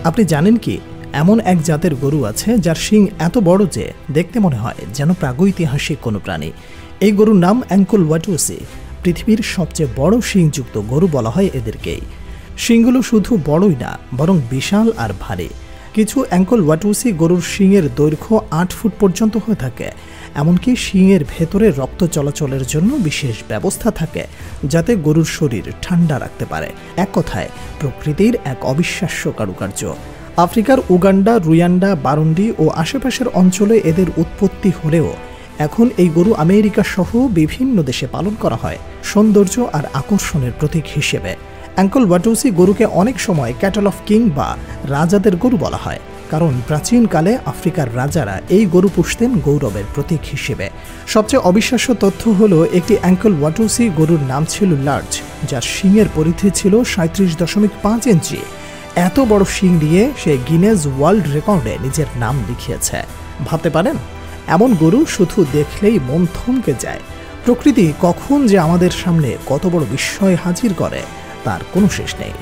আপনি জানেন কি, এমন এক জাতের গরু আছে যার শিং এত বড় যে দেখতে মনে হয় যেন প্রাগৈতিহাসিক কোনো প্রাণী। এই গরুর নাম অ্যাঙ্কল ওয়াটুসি। পৃথিবীর সবচেয়ে বড় শিংযুক্ত গরু বলা হয় এদেরকেই। শিংগুলো শুধু বড়ই না, বরং বিশাল আর ভারী। কিছু অ্যাঙ্কল ওয়াটুসি গরুর শিংয়ের দৈর্ঘ্য ৮ ফুট পর্যন্ত হয়ে থাকে। এমনকি শিংয়ের ভেতরে রক্ত চলাচলের জন্য বিশেষ ব্যবস্থা থাকে, যাতে গরুর শরীর ঠান্ডা রাখতে পারে। এক কথায় প্রকৃতির এক অবিশ্বাস্য কারুকার্য। আফ্রিকার উগান্ডা, রুয়ান্ডা, বারুন্ডি ও আশেপাশের অঞ্চলে এদের উৎপত্তি হলেও এখন এই গরু আমেরিকা সহ বিভিন্ন দেশে পালন করা হয় সৌন্দর্য আর আকর্ষণের প্রতীক হিসেবে। অ্যাঙ্কল ওয়াটুসি গরুকে অনেক সময় ক্যাটল অফ কিং বা রাজাদের গরু বলা হয়, কারণ প্রাচীনকালে আফ্রিকার রাজারা এই গরু পুষতেন গৌরবের প্রতীক হিসেবে। সবচেয়ে অবিশ্বাস্য তথ্য হলো, একটি অ্যাঙ্কল ওয়াটুসি গরুর নাম ছিল লার্জ, যার শিংয়ের পরিধি ছিল 37.5 ইঞ্চি। এত বড় শিং দিয়ে সে গিনেজ ওয়ার্ল্ড রেকর্ডে নিজের নাম লিখিয়েছে। ভাবতে পারেন, এমন গরু শুধু দেখলেই মন থমকে যায়। প্রকৃতি কখন যে আমাদের সামনে কত বড় বিস্ময় হাজির করে তার কোনো শেষ নেই।